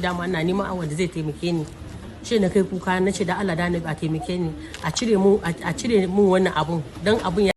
dama ina neman awon da zai taimake ni shi na kai kuka na ce da Allah da na a taimake ni a cire mu wannan abun dan abun ya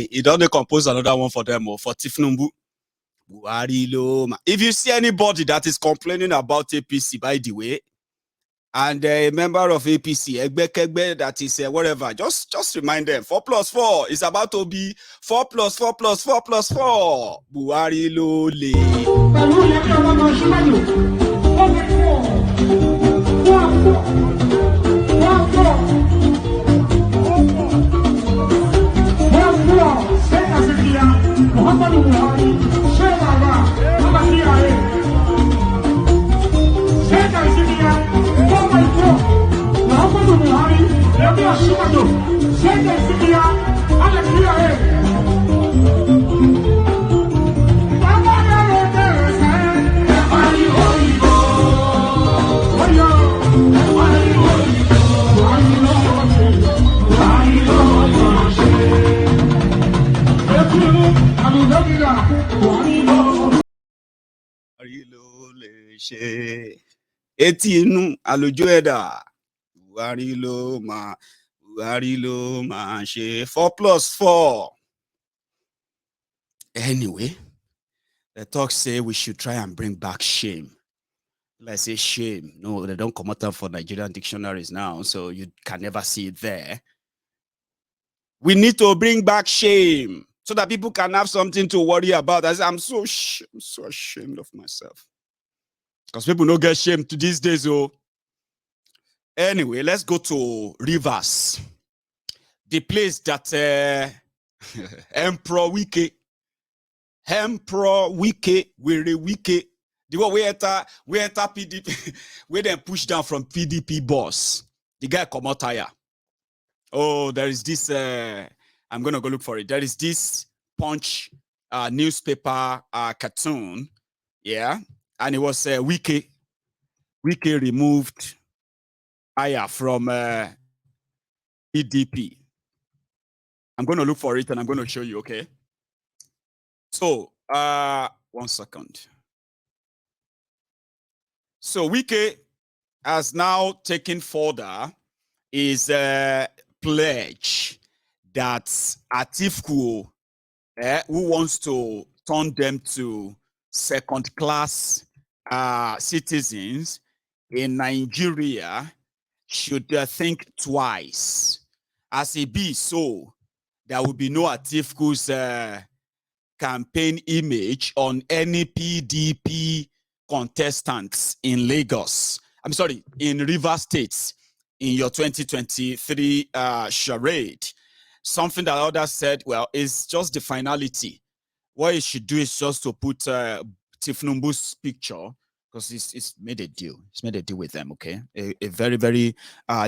He don't compose another one for them or for Tinubu. If you see anybody that is complaining about APC, by the way, and a member of APC, that is whatever, just remind them 4+4 is about to be 4 plus 4 plus 4 plus 4. Buhari Lole. Eti inu alojo eda Buhari lo ma she 4+4. Anyway, the talk say we should try and bring back shame. Let's say shame. No, they don't come out for Nigerian dictionaries now, so you can never see it there. We need to bring back shame so that people can have something to worry about. I'm so ashamed of myself. Because people don't get shamed to these days. Oh. Anyway, let's go to Rivers. The place that Emperor Wike, the one we enter PDP, we then push down from PDP boss. The guy come out here. Oh, there is this, I'm going to go look for it. There is this Punch newspaper cartoon. Yeah. And it was Wike. Wike removed Aya from PDP. I'm going to look for it and I'm going to show you, okay? So, 1 second. So, Wike has now taken further his pledge that Atiku, who wants to turn them to second-class citizens in Nigeria, should think twice. As it be so, there will be no Atiku's campaign image on any PDP contestants in Lagos. I'm sorry, in Rivers State in your 2023 charade. Something that others said, well, it's just the finality. What you should do is just to put Tinubu's picture, because it's made a deal. It's made a deal with them, okay? A very, very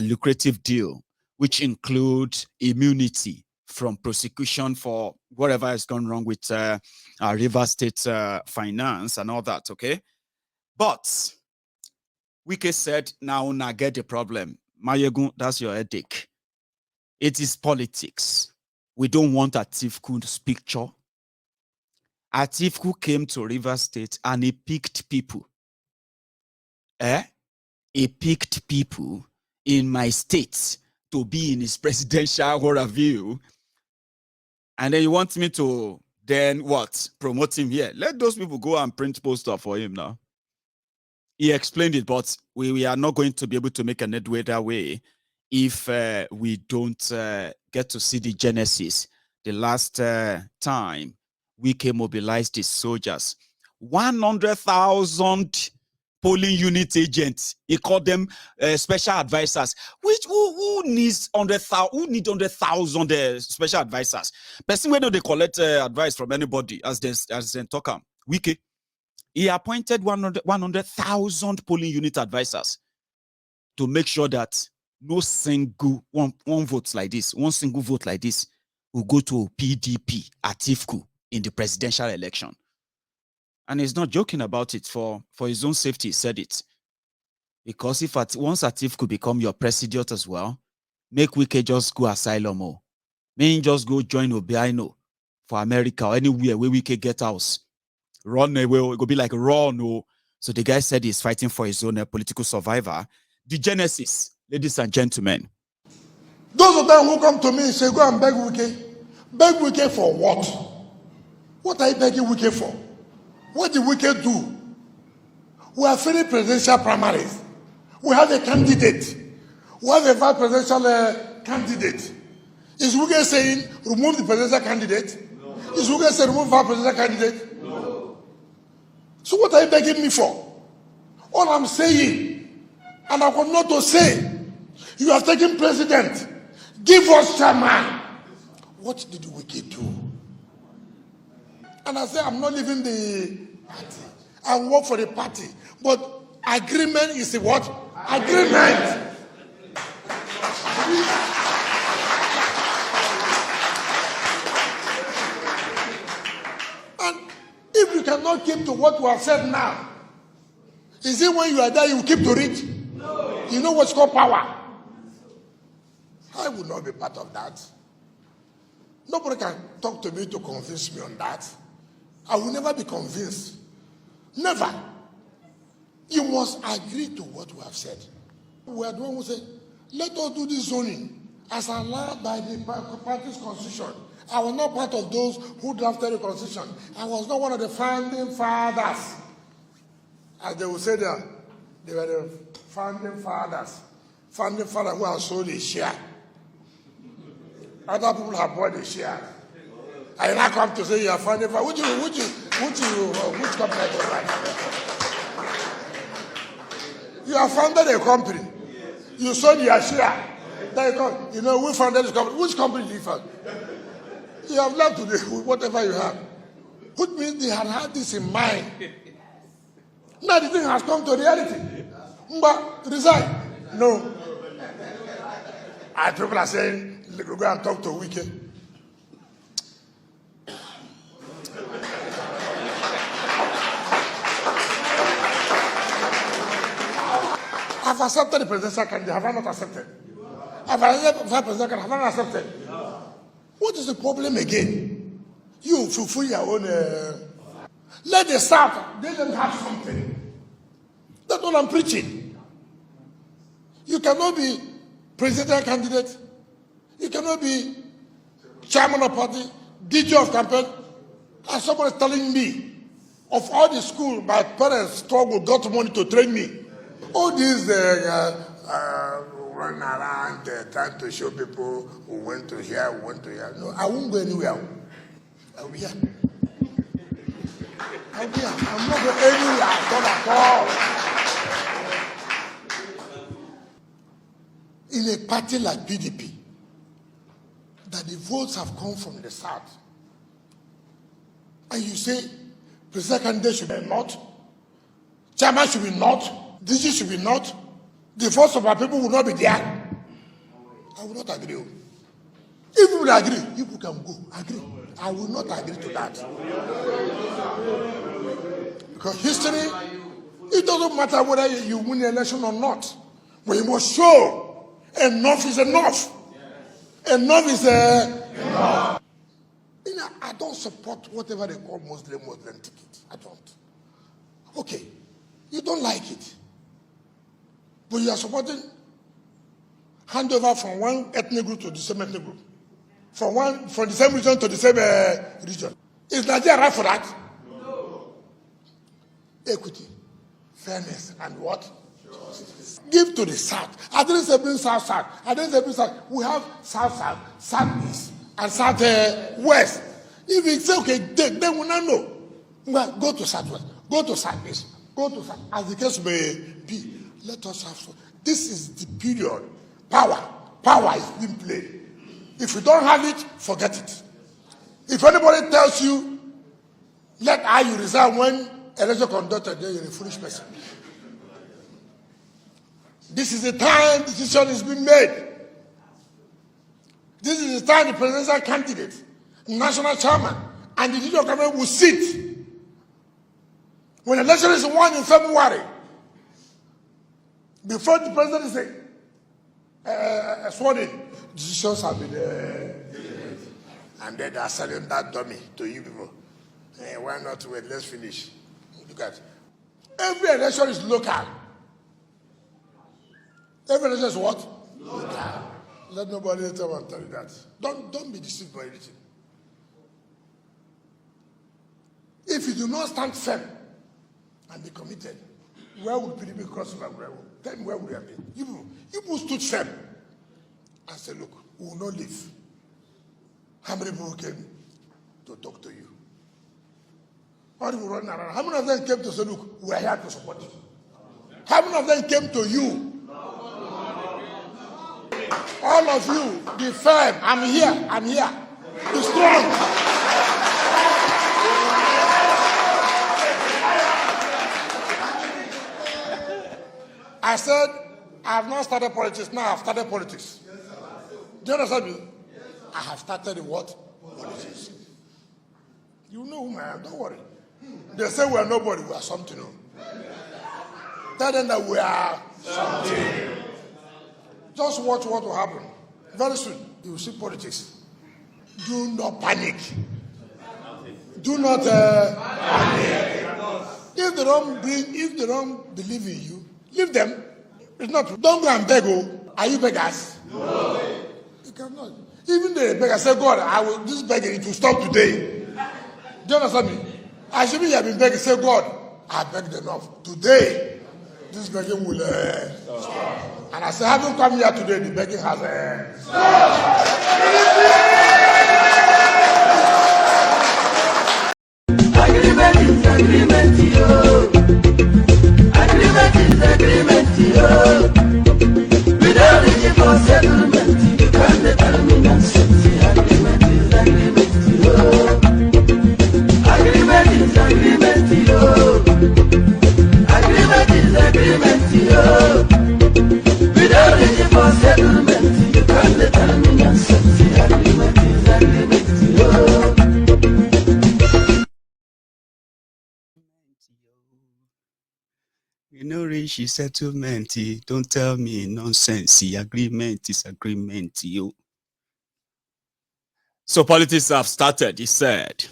lucrative deal, which includes immunity from prosecution for whatever has gone wrong with Rivers State finance and all that, okay? But Wike said, now get the problem. Mayegun, that's your headache. It is politics. We don't want Atiku's picture. Atiku came to Rivers State and he picked people. He picked people in my state to be in his presidential review. And then you want me to then what? Promote him here. Let those people go and print poster for him now. He explained it, but we are not going to be able to make an headway that way if we don't get to see the genesis. The last time Wike mobilized his soldiers 100,000 polling unit agents. He called them special advisors. Who needs 100,000? Who need 100,000 special advisors? Person where they collect advice from anybody as they talk. Wike, he appointed 100,000 polling unit advisors to make sure that no single one vote like this, one single vote like this will go to PDP Atiku in the presidential election. And he's not joking about it for his own safety. He said it. Because if once Atiku become your president as well, make Wike just go asylum or may just go join Obiano for America or anywhere where Wike get house. Run away, it will be like run. Oh. So the guy said he's fighting for his own political survivor. The genesis, ladies and gentlemen. Those of them who come to me and say, go and beg Wike. Beg Wike for what? What are you begging Wike for? What did Wike do? We are finished presidential primaries. We have a candidate. We have a vice presidential candidate. Is Wike saying remove the presidential candidate? No. Is Wike saying remove vice presidential candidate? No. So what are you begging me for? All I'm saying, and I want not to say, you have taken president. Give us chairman. What did Wike do? And I say, I'm not leaving the party. I work for the party. But agreement is a what? Agreement. And if you cannot keep to what we have said now, is it when you are there you keep to it? No. You know what's called power? I will not be part of that. Nobody can talk to me to convince me on that. I will never be convinced. Never. You must agree to what we have said. We are the one who said, let us do this zoning as allowed by the party's constitution. I was not part of those who drafted the constitution. I was not one of the founding fathers. As they would say that, they were the founding fathers. Founding fathers who have sold a share. Other people have bought a share. I now come to say you are founding father. Which company I don't like? You have founded a company. You sold your share. You know, we founded this company. Which company did you found? You have left today with whatever you have. Which means they had this in mind. Now the thing has come to reality. But resign. No. And people are saying, go and talk to Wike. I've accepted the presidential candidate. Have I not accepted? I've accepted the presidential candidate. Have I not accepted? What is the problem again? You fulfill your own. Let the South, let them have something. That's what I'm preaching. You cannot be presidential candidate. You cannot be chairman of party, DJ of campaign. And someone is telling me, of all the school, my parents struggled, got money to train me. All these run around trying to show people who went to here, who went to here. No, I won't go anywhere. I'll be here. I'll be here. I'm not going anywhere at all. In a party like PDP, that the votes have come from the South, and you say, presidential candidate should be not, chairman should be not, DG should be not, the votes of our people will not be there. I will not agree. If you will agree, people can go. Agree. I will not agree to that. Because history, it doesn't matter whether you win the election or not. But you must show enough is enough. Enough is enough. You know, I don't support whatever they call Muslim ticket. I don't. Okay, you don't like it. But you are supporting handover from one ethnic group to the same ethnic group. From the same region to the same region. Is Nigeria right for that? No. Equity, fairness, and what? Justice. Give to the South. I didn't say bring South. I didn't say bring South. We have South, Southeast, and South West. If you say, okay, they will not know. Well, go to Southwest, go to Southeast, go to South, as the case may be. Let us have fun. This is the period. Power is being played. If you don't have it, forget it. If anybody tells you, let you resign when election conducted, then you're a foolish person. This is the time decision is being made. This is the time the presidential candidate, national chairman, and the leader of government will sit. When election is won in February, before the president is sworn in, decisions have been and then they are selling that dummy to you people. Why not wait? Let's finish. Look at it. Every election is local. Every election is what? Local. Let nobody tell you that. Don't be deceived by anything. If you do not stand firm and be committed, where would PDP cross over? Tell me where would you have been? You people stood firm and said, look, we will not leave. How many people came to talk to you? How many people running around? How many of them came to say, look, we are here to support you? How many of them came to you? All of you, be firm. I'm here. Be strong. I said, I have not started politics. Now I have started politics. Do you understand me? I have started what? Politics. You know who I am. Don't worry. They say we are nobody. We are something. Tell them that we are something. Just watch what will happen. Very soon, you will see politics. Do not panic. Do not panic. If they don't believe in you, leave them. It's not. Don't go and beg. Are you beggars? No. You cannot. Even the beggar say, God, this begging, it will stop today. Do you understand me? I should be have been begging, say, God, I begged enough. Today, this begging will stop. And I say, having come here today, the begging has stopped. Agreement is agreement, yo. Agreement is agreement, yo. Without reaching for settlement, you can't determine nonsense. Agreement is agreement, yo. Agreement is agreement, yo. Agreement is agreement, yo. Without reaching for settlement, you can't determine nonsense. Agreement is agreement, yo. You know, reach settlement. Don't tell me nonsense. Agreement is agreement, yo. So politics have started, he said.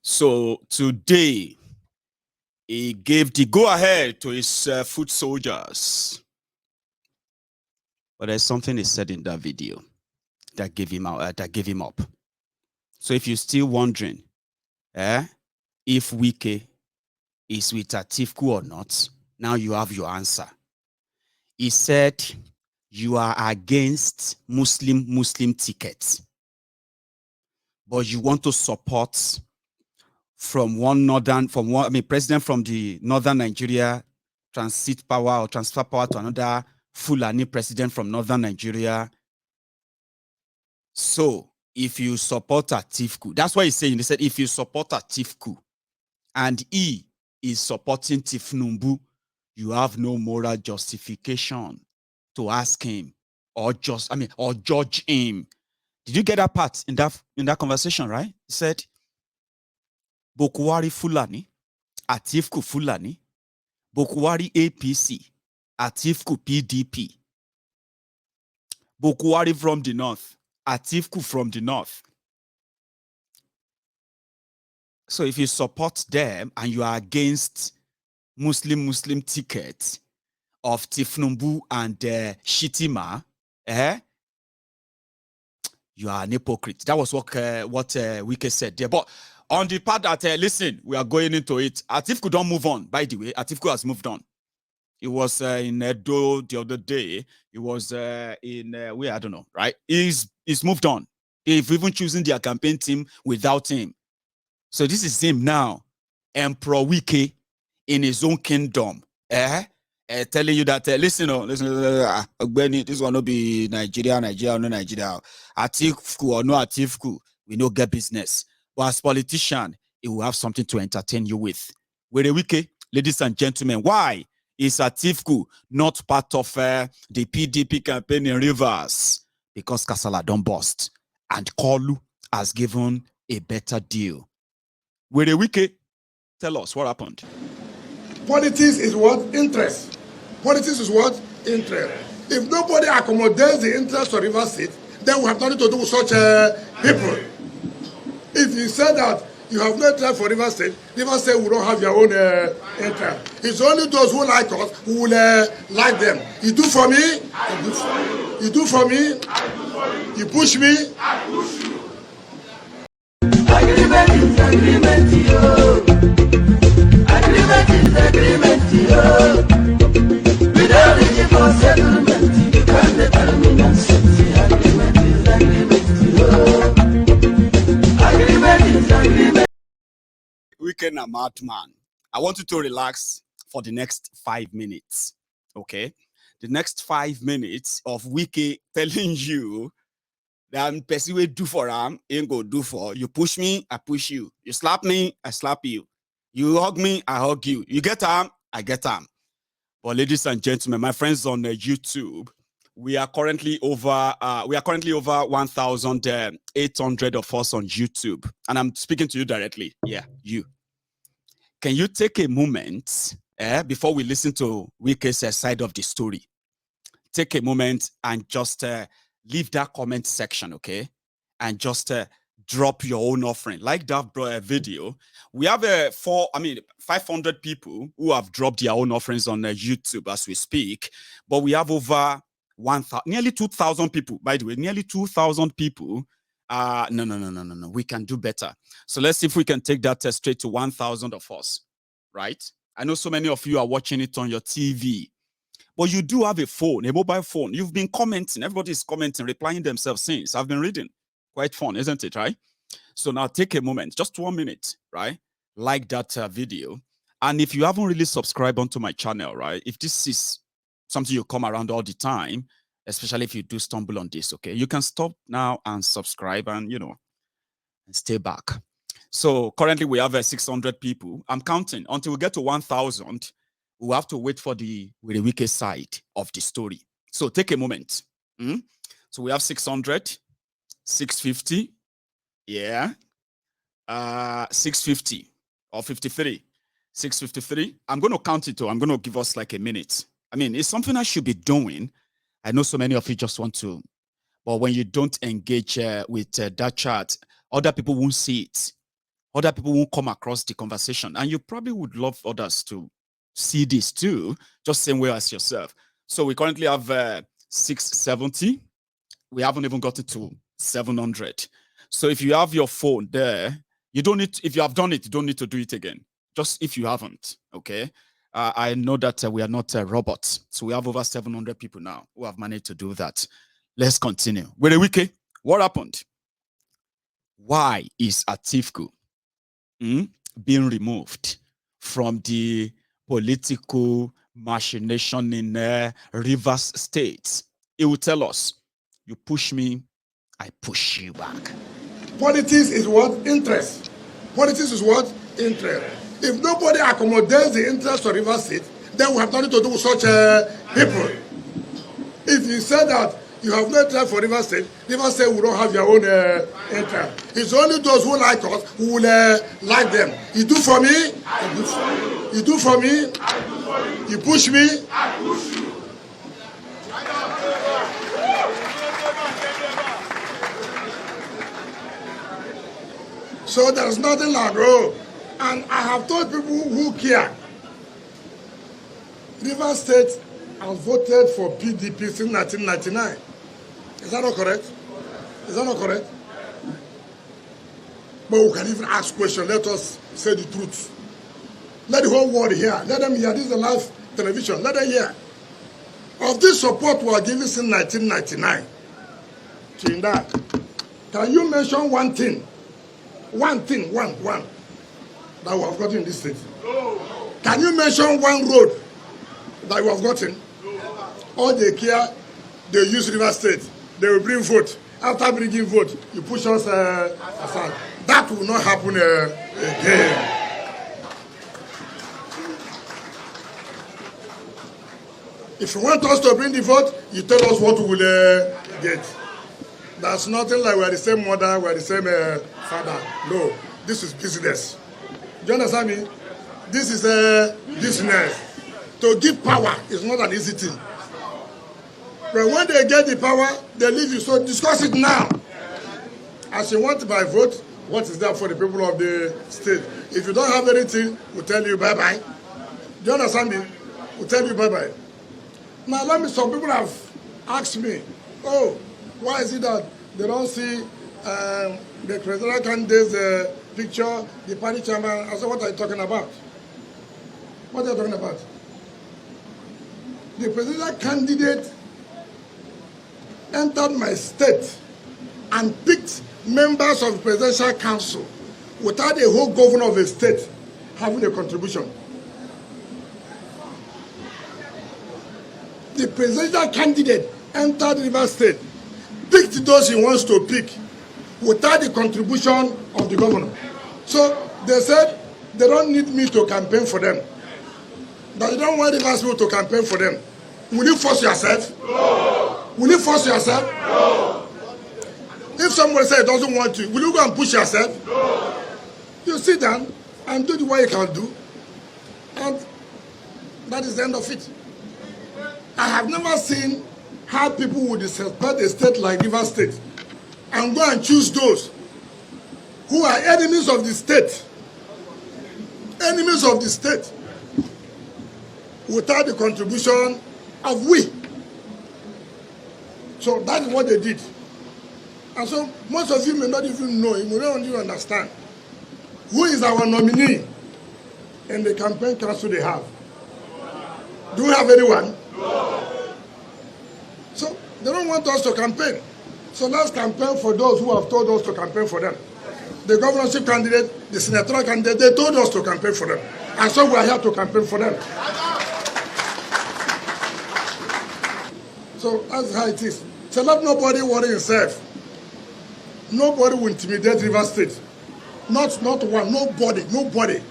So today, he gave the go-ahead to his foot soldiers. But there's something he said in that video that gave him up. So if you're still wondering, if Wike is with Atiku or not, now you have your answer. He said, you are against Muslim tickets, but you want to support president from the northern Nigeria transfer power to another Fulani president from northern Nigeria. So if you support Atiku, that's what he's saying. He said, if you support Atiku and he is supporting Tinubu, you have no moral justification to ask him or judge him. Did you get that part in that conversation, right? He said, Bokuwari Fulani, Atiku Fulani, Bokuwari APC, Atiku PDP, Bokuwari from the north, Atiku from the north. So if you support them and you are against Muslim tickets of Tinubu and Shitima, you are an hypocrite. That was what Wike said there. But on the part that, listen, we are going into it. Atiku don't move on, by the way. Atiku has moved on. He was in Edo the other day. He was in, where, I don't know, right? He's moved on. They've even chosen their campaign team without him. So this is him now. Emperor Wike in his own kingdom, telling you that, listen, this one will be Nigeria, no Nigeria. Atiku or no Atiku, we no get business. But as politician, it will have something to entertain you with. Where Wike, ladies and gentlemen, why is Atiku not part of the PDP campaign in Rivers? Because Kasala don't bust. And Kolu has given a better deal. Where Wike, tell us what happened. Politics is what? Interest. Politics is what? Interest. If nobody accommodates the interest of River State, then we have nothing to do with such people. If you say that you have no interest for River State will not have your own interest. It's only those who like us who will like them. You do for me, you do for me, you push me, I push you. Agreement is agreement, yo. Agreement is agreement, yo. Without reaching for settlement, you can't determine uncertainty. Agreement is agreement, yo. Agreement is agreement. Weekend a madman. I want you to relax for the next 5 minutes. Okay? The next 5 minutes of Wike telling you that person will do for him, ain't go do for. You push me, I push you. You slap me, I slap you. You hug me, I hug you. You get arm, I get arm. But ladies and gentlemen, my friends on YouTube, we are currently over 1,800 of us on YouTube, and I'm speaking to you directly. Yeah, you. Can you take a moment before we listen to Wike's side of the story? Take a moment and just leave that comment section, okay? And just drop your own offering. Like that video, we have 500 people who have dropped their own offerings on YouTube as we speak, but we have over nearly 2,000 people, by the way, nearly 2,000 people. No. We can do better. So let's see if we can take that straight to 1,000 of us, right? I know so many of you are watching it on your TV, but you do have a phone, a mobile phone. You've been commenting. Everybody's commenting, replying themselves since. I've been reading. Quite fun, isn't it, right? So now take a moment, just 1 minute, right? Like that video. And if you haven't really subscribed onto my channel, right? If this is something you come around all the time, especially if you do stumble on this, okay? You can stop now and subscribe and, and stay back. So currently we have 600 people. I'm counting. Until we get to 1,000, we'll have to wait for the Wike side of the story. So take a moment. So we have 600, 650, yeah, 650 or 53, 653. I'm going to count it, I'm going to give us like a minute. I mean, it's something I should be doing. I know so many of you just want to, but when you don't engage with that chat, other people won't see it. Other people won't come across the conversation. And you probably would love others to see this too, just same way as yourself. So we currently have 670. We haven't even gotten to 700. So if you have your phone there, you don't need, if you have done it, you don't need to do it again. Just if you haven't, okay? I know that we are not robots. So we have over 700 people now who have managed to do that. Let's continue. With Wike, what happened? Why is Atiku being removed from the political machination in Rivers State? It will tell us, you push me, I push you back. Politics is what? Interest. Politics is what? Interest. If nobody accommodates the interest of River State, then we have nothing to do with such people. If you say that you have no interest for River State will not have your own interest. It's only those who like us who will like them. You do for me, you do for me, you push me, I push you. So there's nothing like, and I have told people who care. River State has voted for PDP since 1999. Is that not correct? Is that not correct? But we can even ask questions. Let us say the truth. Let the whole world hear. Let them hear. This is the live television. Let them hear. Of this support we are giving since 1999. Chinda, can you mention one thing? One thing. that we have gotten in this state? Can you mention one road that we have gotten? All they care, they use River State. They will bring vote. After bringing vote, you push us aside. That will not happen again. If you want us to bring the vote, you tell us what we will get. There's nothing like we are the same mother, we are the same father. No, this is business. Do you understand me? This is a business. To give power is not an easy thing. But when they get the power, they leave you. So discuss it now. As you want by vote, what is there for the people of the state? If you don't have anything, we'll tell you bye-bye. Do you understand me? We'll tell you bye-bye. Now, some people have asked me, oh, why is it that they don't see the presidential candidate's picture, the party chairman? I said, what are you talking about? What are you talking about? The presidential candidate entered my state and picked members of the presidential council without a whole governor of a state having a contribution. The presidential candidate entered River State, picked those he wants to pick without the contribution of the governor. So they said they don't need me to campaign for them. That you don't want River State to campaign for them. Will you force yourself? No. Will you force yourself? No. If someone says he doesn't want to, will you go and push yourself? No. You sit down and do what you can do. And that is the end of it. I have never seen how people would disrespect a state like River State and go and choose those who are enemies of the state. Enemies of the state. Without the contribution of we. So that is what they did. And so most of you may not even know, you may not even understand who is our nominee in the campaign council they have. Do we have anyone? No. So they don't want us to campaign. So let's campaign for those who have told us to campaign for them. The governorship candidate, the senatorial candidate, they told us to campaign for them. And so we are here to campaign for them. So that's how it is. So let nobody worry himself. Nobody will intimidate River State. Not one, nobody.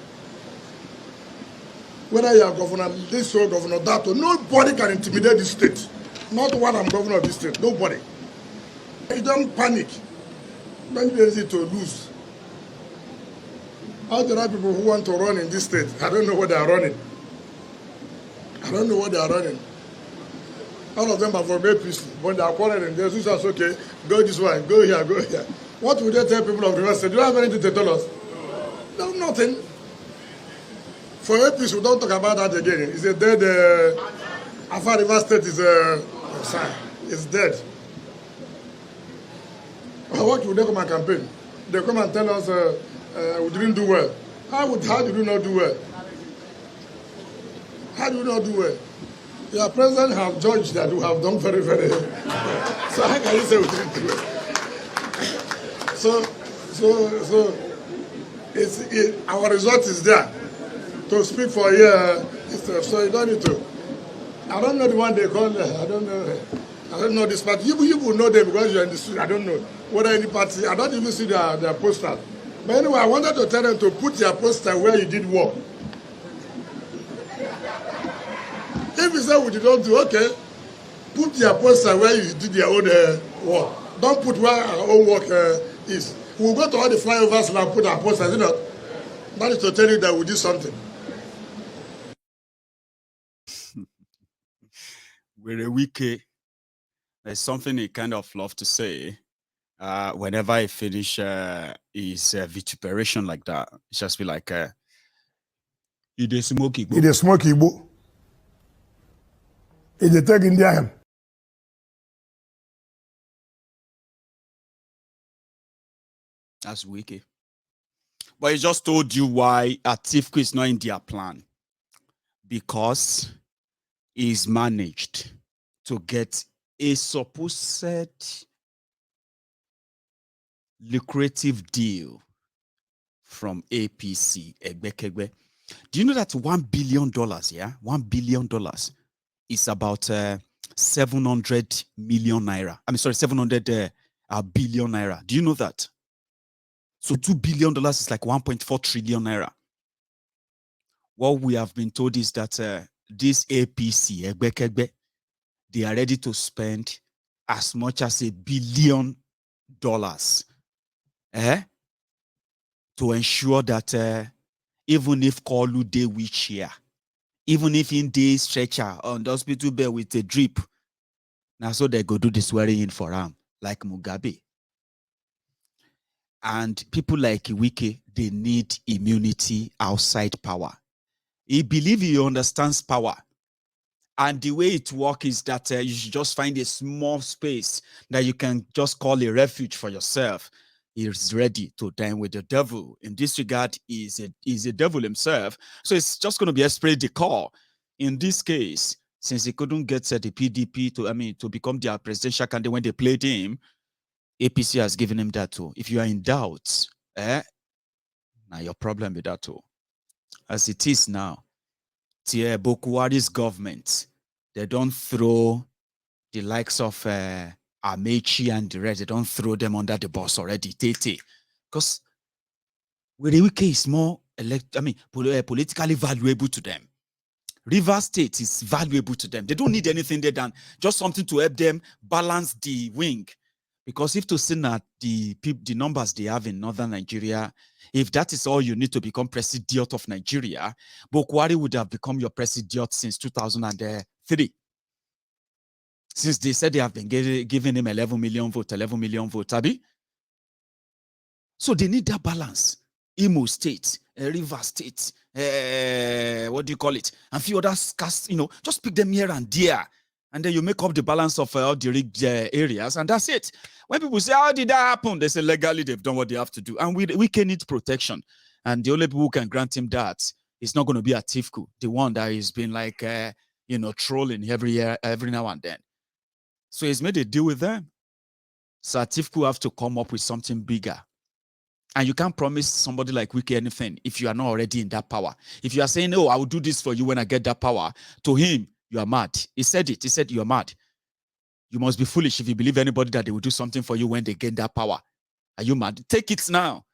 Whether you are governor this or governor that, or nobody can intimidate this state. Not one I'm governor of this state, nobody. You don't panic. Don't be easy to lose. All the other people who want to run in this state, I don't know what they are running. I don't know what they are running. All of them are from APC. When they are quarreling, they say, okay, go this way, go here, go here. What would they tell people of the River State? Do you have anything to tell us? No, nothing. For APC, we don't talk about that again. It's a dead, Afar River State is dead. What would they come and campaign? They come and tell us we didn't do well. How did we not do well? How did we not do well? Your president has judged that we have done very, very well. So how can you say we didn't do well? Our result is there. To speak for a year, so you don't need to. I don't know the one they call. I don't know this party. You will know them because you're in the street. I don't know whether any party. I don't even see their poster. But anyway, I wanted to tell them to put their poster where you did work. If you say we did not do, okay, put their poster where you did your own work. Don't put where our own work is. We'll go to all the flyovers and put our posters, you know. That is to tell you that we did something. With a Wike, there's something he kind of love to say whenever he finish his vituperation like that. It's just be like, he dey smoke Igbo. He dey smoke Igbo. He dey take Indian. That's Wike. But he just told you why Atiku is not in their plan. Because he's managed to get a supposed lucrative deal from APC, Egbekegbe. Do you know that $1 billion, yeah? $1 billion is about 700 million naira. I mean, sorry, 700 billion naira. Do you know that? So $2 billion is like 1.4 trillion naira. What we have been told is that this APC, Egbekegbe, they are ready to spend as much as $1 billion to ensure that even if Kolu dey wheelchair, even if in day stretcher on the hospital bed with a drip, now so they go do the swearing in for him, like Mugabe. And people like Wike, they need immunity outside power. He believes he understands power. And the way it works is that you should just find a small space that you can just call a refuge for yourself. He is ready to dine with the devil. In this regard, he's a devil himself. So it's just going to be esprit de corps. In this case, since he couldn't get the PDP to become their presidential candidate when they played him, APC has given him that too. If you are in doubt, now your problem with that too. As it is now, Buhari's government, they don't throw the likes of Amechi and the rest, they don't throw them under the bus already, because Wike is more politically valuable to them. River State is valuable to them. They don't need anything there than just something to help them balance the wing. Because if to see at the numbers they have in northern Nigeria, if that is all you need to become president of Nigeria, Buhari would have become your president since 2003. Since they said they have been giving him 11 million votes, Abi? So they need that balance. Imo State, River State, what do you call it? And a few others, just pick them here and there. And then you make up the balance of all the rigged areas, and that's it. When people say, how did that happen? They say, legally, they've done what they have to do. And we can need protection. And the only people who can grant him that is not going to be Atiku, the one that has been like, trolling every now and then. So he's made a deal with them. So Atiku have to come up with something bigger. And you can't promise somebody like Wike anything if you are not already in that power. If you are saying, oh, I will do this for you when I get that power, to him, you are mad. He said it. He said, you are mad. You must be foolish if you believe anybody that they will do something for you when they gain that power. Are you mad? Take it now.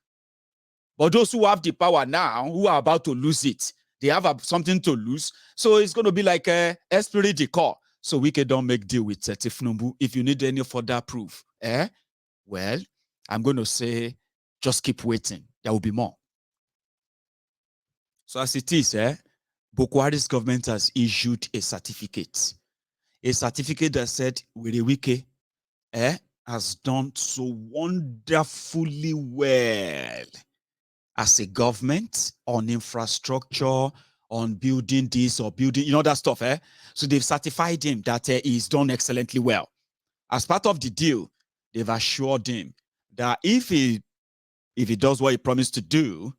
But those who have the power now, who are about to lose it, they have something to lose. So it's going to be like a esprit de corps. So Wike don't make deal with Tinubu. If you need any further proof, well, I'm going to say, just keep waiting. There will be more. So as it is, Buhari's government has issued a certificate that said Wike has done so wonderfully well as a government on infrastructure, on building this or building, that stuff. So they've certified him that he's done excellently well. As part of the deal, they've assured him that if he does what he promised to do,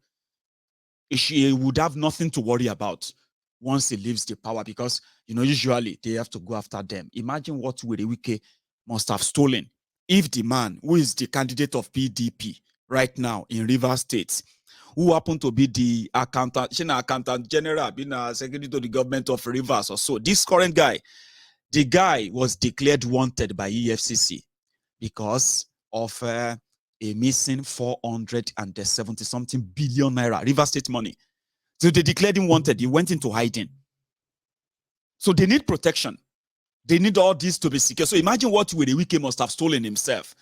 he would have nothing to worry about once he leaves the power, because usually they have to go after them. Imagine what Wike must have stolen if the man who is the candidate of PDP right now in Rivers State, who happened to be the accountant general, being a secretary to the government of Rivers or so, this current guy, the guy was declared wanted by EFCC because of a missing 470 something billion naira Rivers State money. So they declared him wanted. He went into hiding. So they need protection. They need all this to be secure. So imagine what Wike must have stolen himself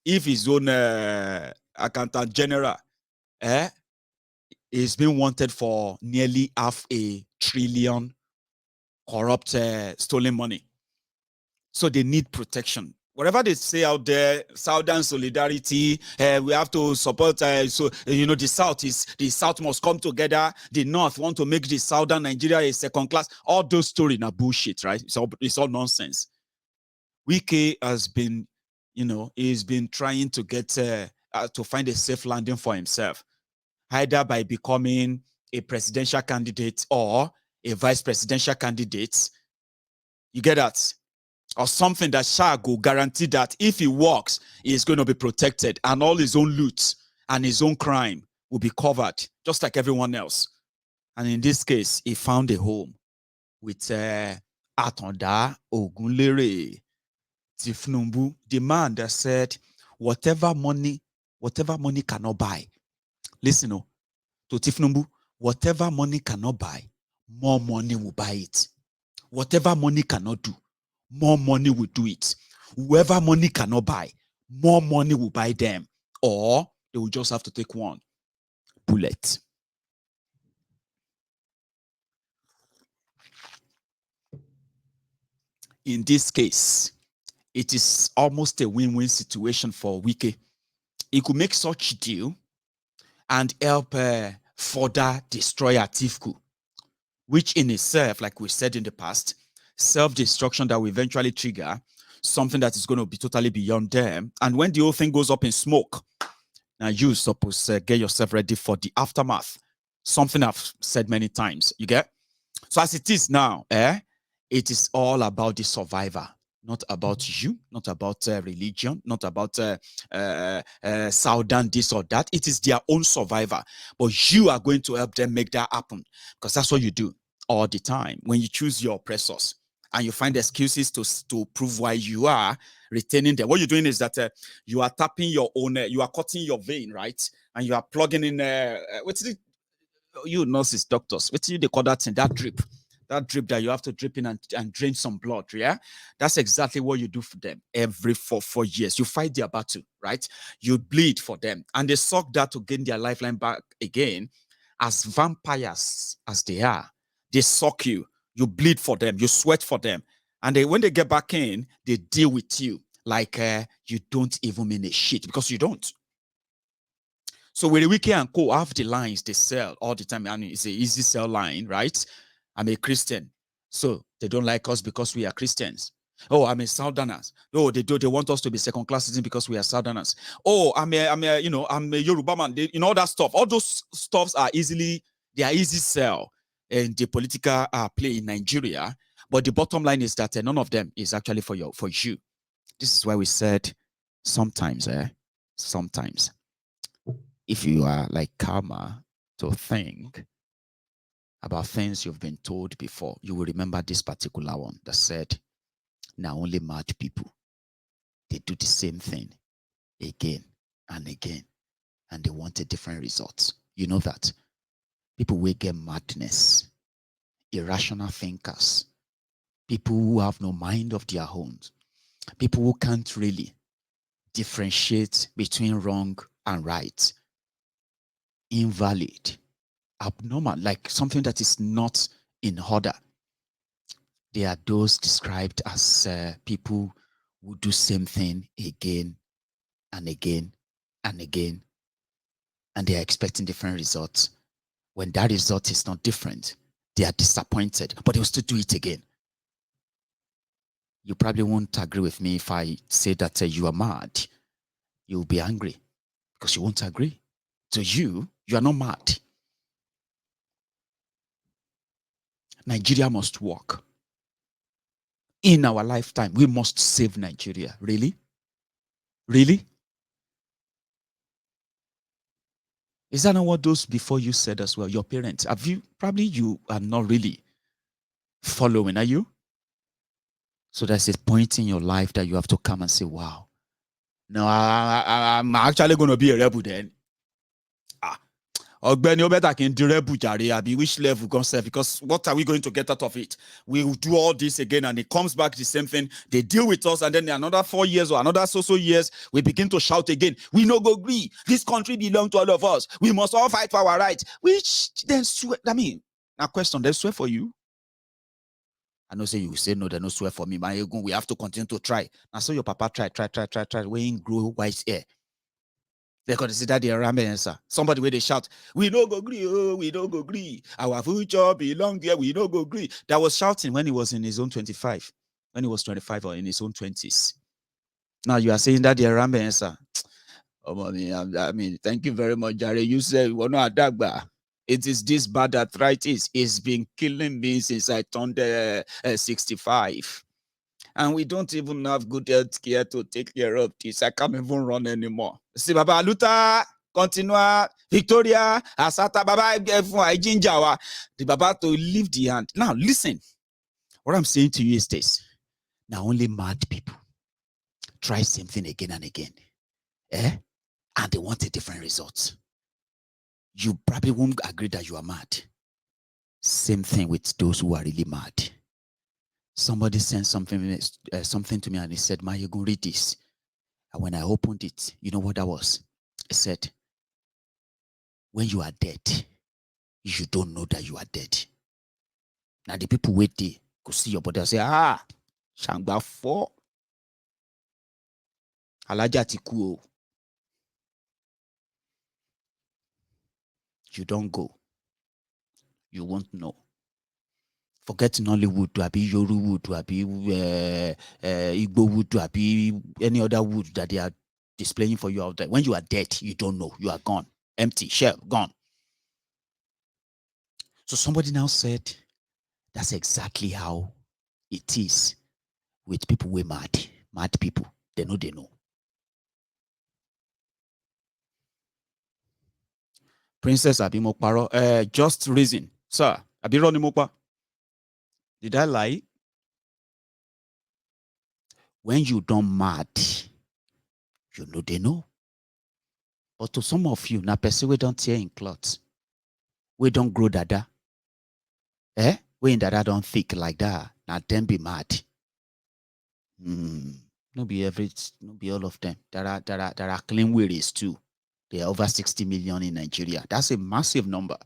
if his own accountant general is being wanted for nearly $500 billion corrupt stolen money. So they need protection. Whatever they say out there, Southern solidarity, we have to support, the South must come together. The North want to make the Southern Nigeria a second class. All those stories are bullshit, right? It's all nonsense. Wike has been, he's been trying to get, to find a safe landing for himself, either by becoming a presidential candidate or a vice presidential candidate. You get that? Or something that shall go guarantee that if he works, he is going to be protected, and all his own loot and his own crime will be covered, just like everyone else. And in this case, he found a home with Atonda Ogunlere Tinubu, the man that said, whatever money cannot buy. Listen, to Tinubu, whatever money cannot buy, more money will buy it. Whatever money cannot do, more money will do it. Whoever money cannot buy, more money will buy them. Or they will just have to take one bullet. In this case, it is almost a win-win situation for Wike. He could make such deal and help further destroy Atiku, which in itself, like we said in the past, self-destruction that will eventually trigger something that is going to be totally beyond them. And when the whole thing goes up in smoke, now you suppose get yourself ready for the aftermath. Something I've said many times, you get? So as it is now, it is all about the survivor, not about you, not about religion, not about Southern this or that. It is their own survivor. But you are going to help them make that happen, because that's what you do all the time when you choose your oppressors and you find excuses to prove why you are retaining them. What you're doing is that you are tapping your own, you are cutting your vein, right? And you are plugging in, what's it? You nurses, doctors, what do they call that thing? That drip that you have to drip in and drain some blood. Yeah, that's exactly what you do for them every 4 years. You fight their battle, right? You bleed for them, and they suck that to gain their lifeline back again. As vampires as they are, they suck you. You bleed for them, you sweat for them, and when they get back in, they deal with you like you don't even mean a shit, because you don't. So with the Wike and Co, half the lines they sell all the time, and it's an easy sell line, right? I'm a Christian, so they don't like us because we are Christians. Oh, I'm a Southerners. Oh, they want us to be second-class citizens because we are Southerners. Oh, I'm a Yoruba man. All that stuff. All those stuffs are easy sell in the political play in Nigeria. But the bottom line is that none of them is actually for you. This is why we said sometimes, if you are like Karma to think about things you've been told before, you will remember this particular one that said, now only mad people, they do the same thing again and again, and they want a different result. You know that. People will get madness, irrational thinkers, people who have no mind of their own, people who can't really differentiate between wrong and right, invalid, abnormal, like something that is not in order. They are those described as people who do same thing again and again and again, and they are expecting different results. When that result is not different, they are disappointed, but they will still do it again. You probably won't agree with me if I say that you are mad. You'll be angry because you won't agree. To you, you are not mad. Nigeria must work. In our lifetime, we must save Nigeria. Really? Really? Is that not what those before you said as well? Your parents, probably you are not really following, are you? So there's a point in your life that you have to come and say, wow, no, I'm actually going to be a rebel then. Ogbeni Obeta can do rebel jare, which level concept? Because what are we going to get out of it? We will do all this again and it comes back the same thing. They deal with us, and then another 4 years or another so years, we begin to shout again. We no go agree. This country belongs to all of us. We must all fight for our rights. Which then swear, now question, they swear for you? I know say you say no, they no swear for me. We have to continue to try. Now so your papa try. We ain't grow white hair. They consider the Arambe answer. Somebody where they shout, we no go agree, oh, we no go agree. Our future belong there, we no go agree. That was shouting when he was in his own 25, when he was 25 or in his own 20s. Now you are saying that the Arambe answer. Oh, I mean, thank you very much, Jare. You said we're not Adagba. It is this bad arthritis. It's been killing me since I turned 65. And we don't even have good health care to take care of this. I can't even run anymore. See, Baba Luta, continue. Victoria, Asata, Baba, Jinjawa, the Baba to leave the hand. Now, listen. What I'm saying to you is this. Now, only mad people try something again and again. And they want a different result. You probably won't agree that you are mad. Same thing with those who are really mad. Somebody sent something to me and he said, "Man, you go read this." And when I opened it, you know what that was? It said, when you are dead, you don't know that you are dead. Now the people wait there could see your body and say, Shangba 4. Alaja Atiku. You don't go. You won't know. Forget Nollywood, to be Yoru wood, to be Igbo wood, to be any other wood that they are displaying for you out there. When you are dead, you don't know. You are gone. Empty, shell, gone. So somebody now said, that's exactly how it is with people who are mad. Mad people. They know. Princess Abimokparo, just reason. Sir, Abironimokpa. Did I lie? When you don't mad, you know they know. But to some of you, na person we don't tear in clothes. We don't grow dada. We in dada don't thick like that. Now them be mad. No be all of them. There are clean wearies too. There are over 60 million in Nigeria. That's a massive number.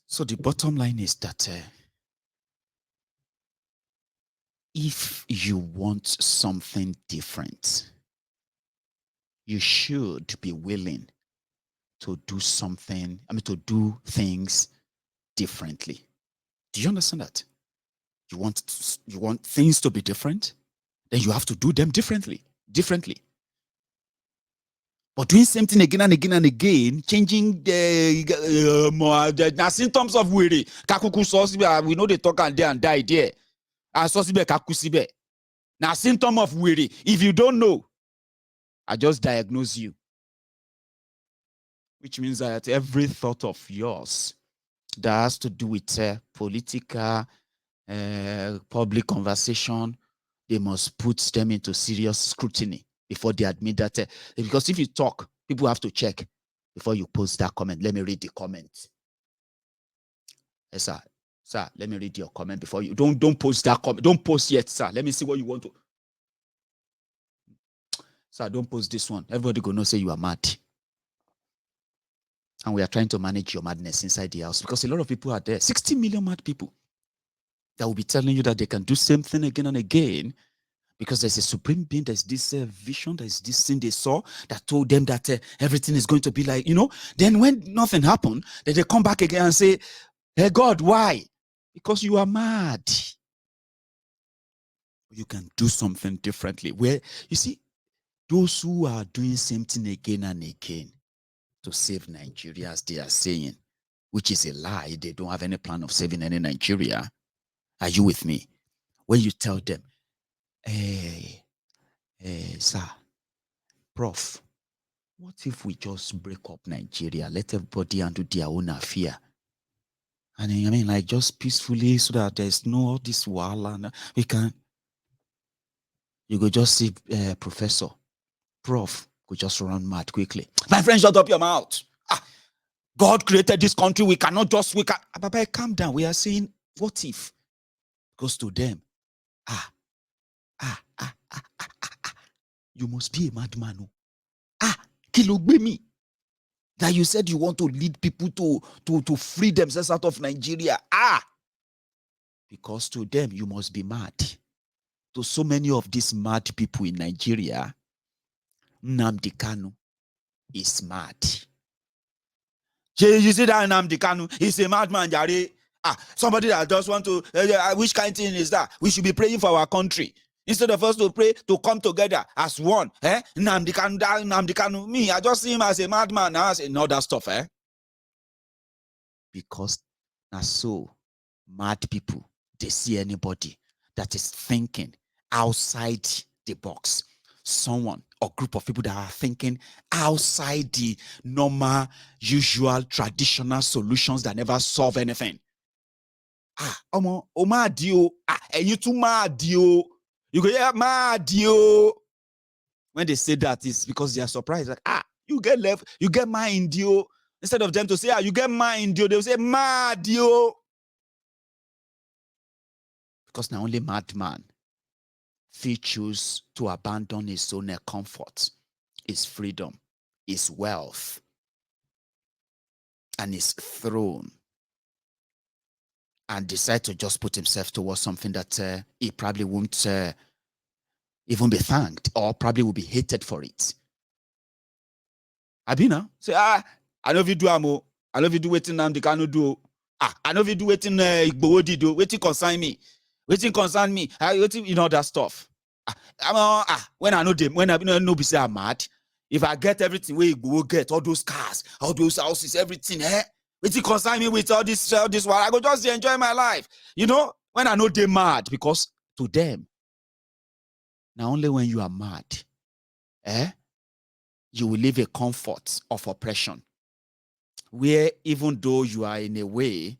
So the bottom line is that if you want something different, you should be willing to do something, to do things differently. Do you understand that? You want things to be different? Then you have to do them differently. But doing same thing again and again and again, changing the symptoms of weary. We know they talk and die there. Now symptom of weary. If you don't know, I just diagnose you. Which means that every thought of yours that has to do with political, public conversation, they must put them into serious scrutiny before they admit that. Because if you talk, people have to check before you post that comment. Let me read the comment. Yes, sir. Sir, let me read your comment before you. Don't post that comment. Don't post yet, sir. Let me see what you want to. Sir, don't post this one. Everybody gonna say you are mad. And we are trying to manage your madness inside the house because a lot of people are there. 60 million mad people that will be telling you that they can do same thing again and again because there's a supreme being, there's this vision, there's this thing they saw that told them that everything is going to be like, then when nothing happened, then they come back again and say, hey God, why? Because you are mad. You can do something differently. Where, you see, those who are doing same thing again and again to save Nigeria, as they are saying, which is a lie, they don't have any plan of saving any Nigeria. Are you with me? When you tell them, hey, sir, prof, what if we just break up Nigeria, let everybody handle their own affair? And like just peacefully so that there's no all this wahala and we can. You go just see professor, prof, go just run mad quickly. My friend, shut up your mouth. God created this country. We can. Baba, calm down. We are saying, what if? Goes to them. You must be a madman. Kilogbe that you said you want to lead people to free themselves out of Nigeria. Because to them, you must be mad. To so many of these mad people in Nigeria, Nnamdi Kano is mad. You see that Nnamdi Kano is a madman, Jare. Somebody that just want to, which kind of thing is that? We should be praying for our country. Instead of us to pray, to come together as one. Nnamdi Kano, me, I just see him as a madman. I say, no, that stuff, Because now so mad people, they see anybody that is thinking outside the box. someone or group of people that are thinking outside the normal, usual, traditional solutions that never solve anything. Oma dio. And you too mad dio. You go, yeah, mad dio. When they say that, it's because they are surprised. Like, you get left, you get mind dio. Instead of them to say, you get mind dio, they'll say, mad dio. Because now only madman he choose to abandon his own comfort, his freedom, his wealth, and his throne, and decide to just put himself towards something that he probably won't even be thanked, or probably will be hated for it. Abina say, I know if you do amo, I know if you do waiting the Kano do. I know if you do waiting Igbo do, waiting concern me, waiting, you know, that stuff. When I know them, when I know be say I'm mad, if I get everything where Igbo get, all those cars, all those houses, everything, waiting concern me with all this one, I go just enjoy my life. You know, when I know they're mad, because to them, now only when you are mad, you will live a comfort of oppression, where even though you are in a way,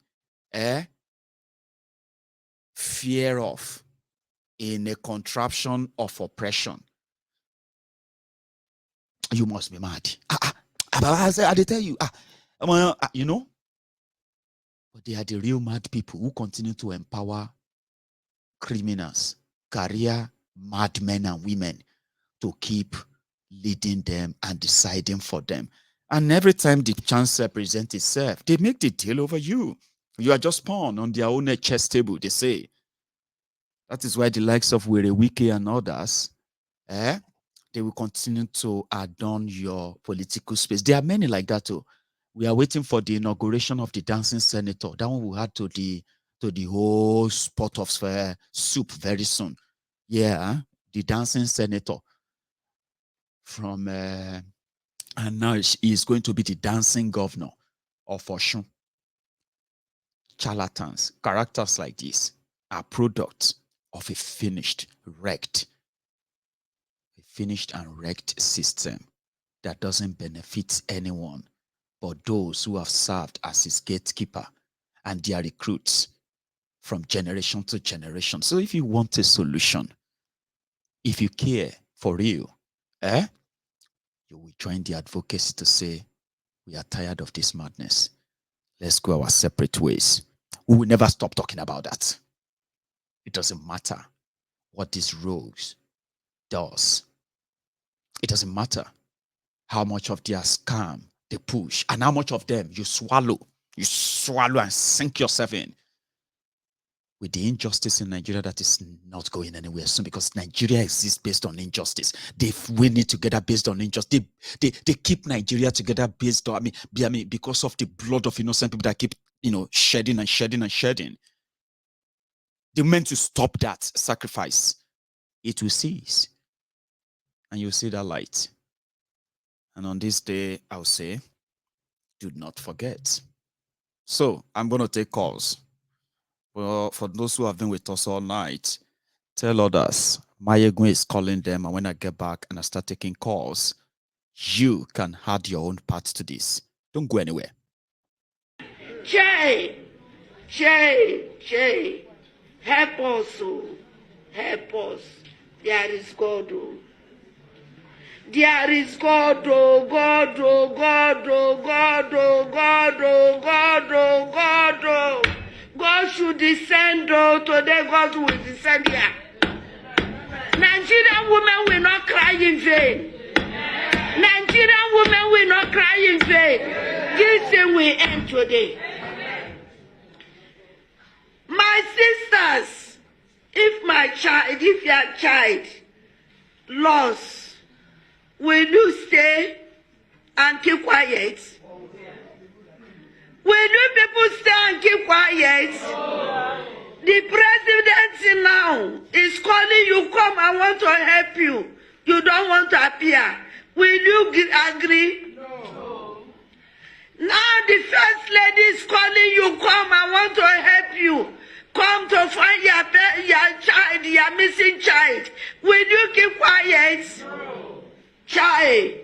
fear of, in a contraption of oppression, you must be mad. I tell you, you know, but they are the real mad people who continue to empower criminals, career madmen and women, to keep leading them and deciding for them. And every time the chance presents itself, they make the deal over you. You are just pawn on their own chess table, they say. That is why the likes of Wike and others, they will continue to adorn your political space. There are many like that too. We are waiting for the inauguration of the dancing senator. That one will add to the whole pot of soup very soon. Yeah, the dancing senator from and now he is going to be the dancing governor of Osun. Charlatans, characters like this are products of a finished and wrecked system that doesn't benefit anyone but those who have served as his gatekeeper and their recruits from generation to generation. So if you want a solution, if you care for real, you will join the advocacy to say, we are tired of this madness. Let's go our separate ways. We will never stop talking about that. It doesn't matter what this rogues does. It doesn't matter how much of their scam they push and how much of them you swallow and sink yourself in. With the injustice in Nigeria that is not going anywhere soon, because Nigeria exists based on injustice. They win it together based on injustice. They keep Nigeria together based on, because of the blood of innocent people that keep, shedding and shedding and shedding. They meant to stop that sacrifice. It will cease. And you'll see that light. And on this day, I'll say, do not forget. So I'm going to take calls. Well, for those who have been with us all night, tell others, Mayegun is calling them, and when I get back and I start taking calls, you can add your own part to this. Don't go anywhere. Jay, help us, help us. There is God, there is God, God, God, God, God, God, God. God should descend, today God will descend here. Nigerian women will not cry in vain. Nigerian women will not cry in vain. This thing will end today. My sisters, if your child lost, will you stay and keep quiet? Will you people stay and keep quiet? The president now is calling you, come, I want to help you. You don't want to appear. Will you agree? No. Now the first lady is calling you, come, I want to help you. Come to find your child, your missing child. Will you keep quiet? Chai.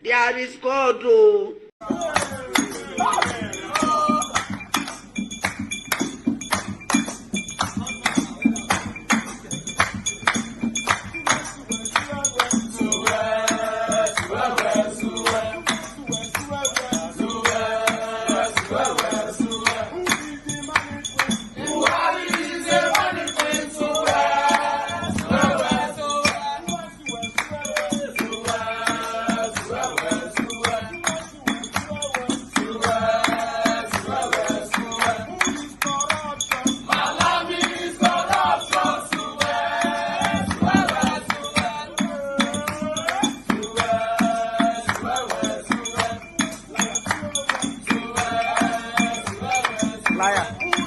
There is God. Oh. Liar.